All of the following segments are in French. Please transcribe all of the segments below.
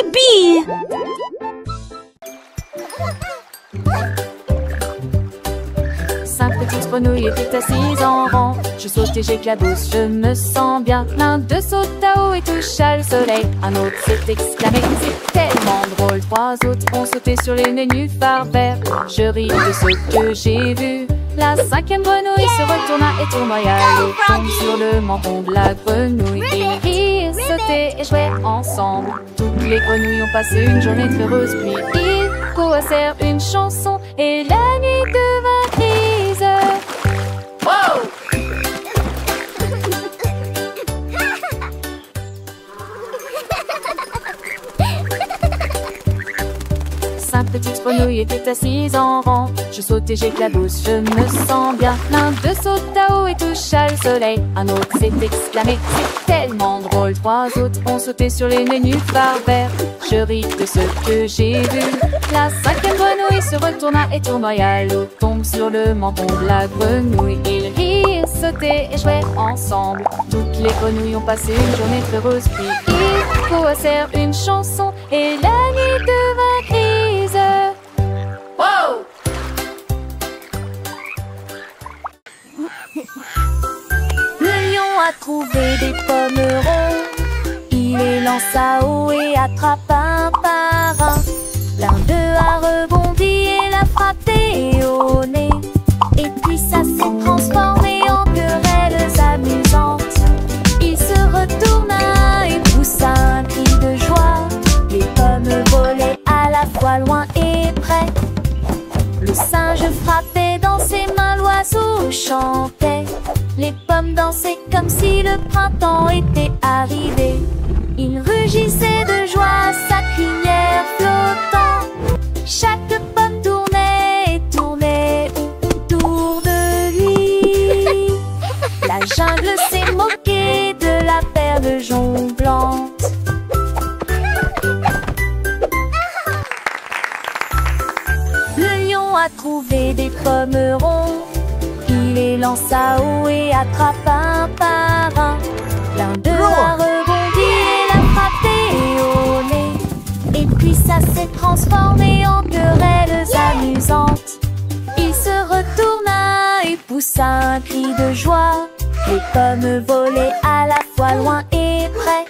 Youpi! Cinq petites grenouilles étaient assises en rang. Je saute et j'éclabousse, je me sens bien. L'un d'eux saute à haut et toucha le soleil. Un autre s'est exclamé, c'est tellement drôle. Trois autres ont sauté sur les nénuphars verts. Je ris de ce que j'ai vu. La cinquième grenouille se retourna et tournoya. L'eau tombe sur le menton de la grenouille. Ils rirent, sautaient et jouaient ensemble. Toutes les grenouilles ont passé une journée très heureuse. Puis ils coassèrent une chanson et la nuit devint grise. Wow! Cinq petites grenouilles étaient assises en rang. Je saute et j'éclabousse, je me sens bien. L'un d'eux saute à haut et toucha le soleil. Un autre s'est exclamé, c'est tellement drôle. Trois autres ont sauté sur les nénuphars verts. Je ris de ce que j'ai vu. La cinquième grenouille se retourna et tournoya. L'eau tombe sur le menton de la grenouille. Ils rirent, sautaient et jouaient ensemble. Toutes les grenouilles ont passé une journée très heureuse. Puis ils coassèrent une chanson et la nuit devint grise. Wow! Le lion a trouvé des pommes rondes. Il les lança haut et attrapa un par un. L'un d'eux a rebondi et l'a frappé au nez. Et puis ça s'est transformé en querelles amusantes. Il se retourna et poussa un cri de joie. Les pommes volaient à la fois loin et près. Le singe frappait dans ses mains, l'oiseau chantait. Les pommes dansaient comme si le printemps était arrivé. Il rugissait de joie, sa crinière flottant. Chaque pomme tournait et tournait autour de lui. La jungle s'est moquée de la perle jonglante. Le lion a trouvé des pommes rondes. Il les lança haut et attrapa un par un. L'un d'eux a rebondi et l'a frappé au nez. Et puis ça s'est transformé en querelles amusantes. Il se retourna et poussa un cri de joie. Les pommes volaient à la fois loin et près.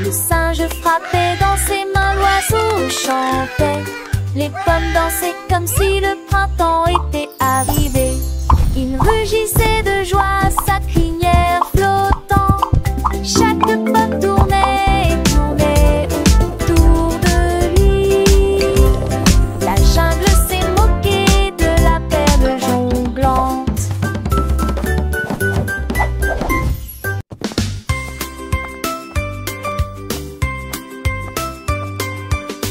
Le singe frappait dans ses mains, l'oiseau chantait. Les pommes dansaient comme si le printemps était arrivé. Il rugissait de joie, sa crinière flottant. Chaque pomme tournait et tournait autour de lui. La jungle s'est moquée de la perle jonglante.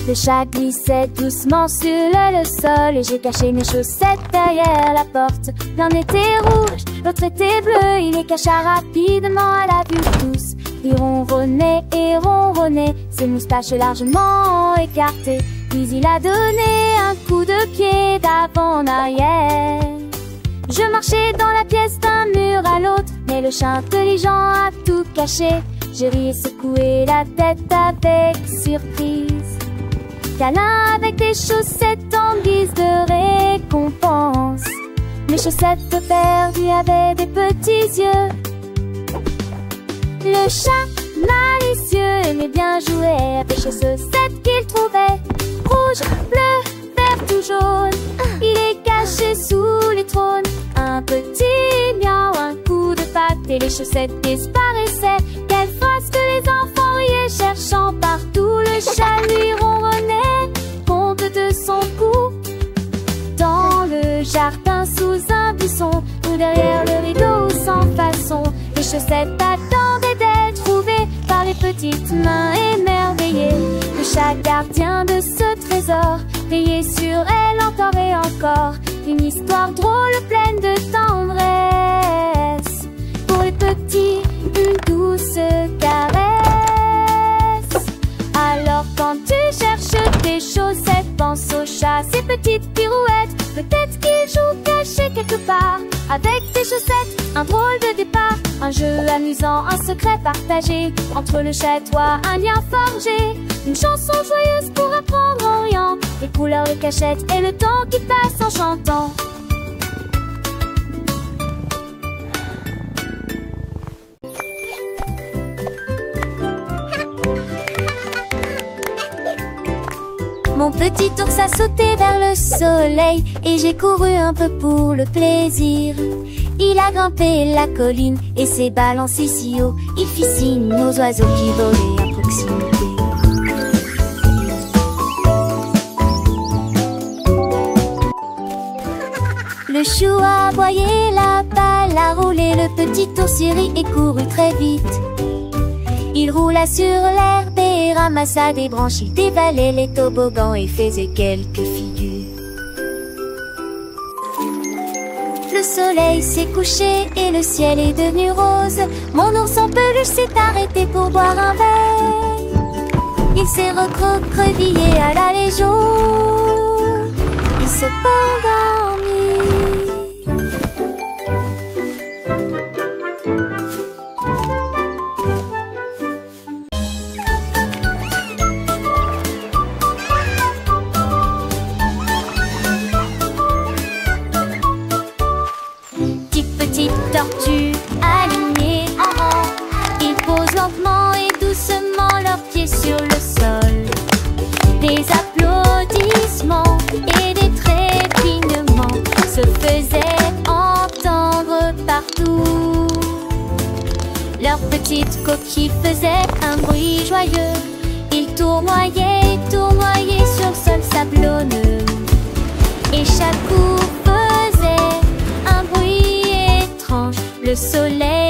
Le chat glissait doucement sur le sol et j'ai caché mes chaussettes derrière la porte. L'un était rouge, l'autre était bleu, il les cacha rapidement à la vue de tous. Il ronronnait et ronronnait, ses moustaches largement écartées. Puis il a donné un coup de pied d'avant en arrière. Je marchais dans la pièce d'un mur à l'autre, mais le chat intelligent a tout caché. J'ai ri et secoué la tête avec surprise. Câlin avec des chaussettes en guise de récompense. Mes chaussettes perdues avaient des petits yeux. Le chat malicieux aimait bien jouer avec les chaussettes qu'il trouvait. Rouge, bleu, vert tout jaune. Il est caché sous les trônes. Un petit miaou, un coup de patte et les chaussettes disparaissaient. Quelle face que les enfants riaient, cherchant partout. Le chat lui ronronnait, compte de son cou. Dans le jardin sous un buisson, ou derrière le rideau sans façon, les chaussettes attendaient d'être trouvées par les petites mains émerveillées. Le chat gardien de ce trésor veillait sur elle encore et encore. Une histoire drôle pleine de tendresse. Pour les petits, une douce caresse. Alors quand tu cherches tes chaussettes, pense au chat, ses petites pirouettes. Peut-être qu'il joue caché quelque part avec tes chaussettes. Un drôle de départ, un Un jeu amusant, un secret partagé, entre le chat et toi, un lien forgé. Une chanson joyeuse pour apprendre en riant, les couleurs, les cachettes et le temps qui passe en chantant. Mon petit ours a sauté vers le soleil et j'ai couru un peu pour le plaisir. Il a grimpé la colline et s'est balancé si haut. Il fit signe aux oiseaux qui volaient à proximité. Le chou a aboyé, la balle a roulé, le petit ours y rit et courut très vite. Il roula sur l'herbe et ramassa des branches, il dévalait les toboggans et faisait quelques figures. Le soleil s'est couché et le ciel est devenu rose. Mon ours en peluche s'est arrêté pour boire un verre. Il s'est recroquevillé à l'allée jaune. Il s'est endormi. Tortues alignées en rang, ils posent lentement et doucement leurs pieds sur le sol. Des applaudissements et des trépignements se faisaient entendre partout. Leurs petites coquilles faisaient un bruit joyeux. Ils tournoyaient sur le sol sablonneux. Et chaque coup faisait un bruit étrange. Le soleil